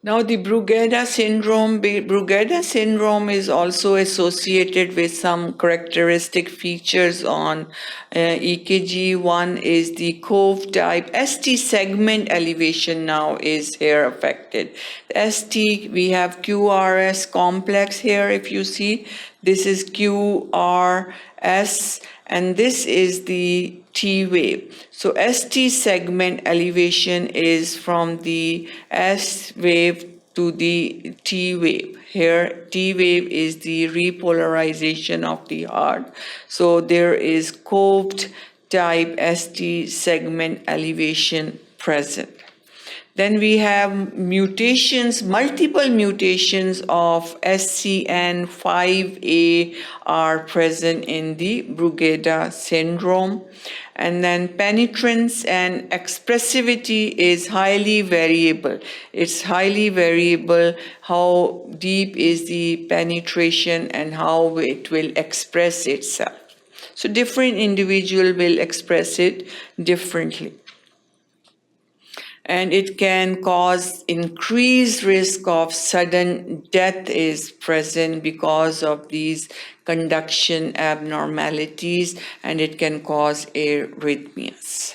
Now, the Brugada syndrome is also associated with some characteristic features on EKG. One is the cove type. ST segment elevation now is here affected. ST, we have QRS complex here, if you see. This is QRS, and this is the T wave. So ST segment elevation is from the S wave to the T wave. Here, T wave is the repolarization of the heart. So there is coved type ST segment elevation present. Then we have mutations, multiple mutations of SCN5A are present in the Brugada syndrome. And then penetrance and expressivity is highly variable. It's highly variable how deep is the penetration and how it will express itself. So different individual will express it differently. And it can cause increased risk of sudden death is present because of these conduction abnormalities, and it can cause arrhythmias.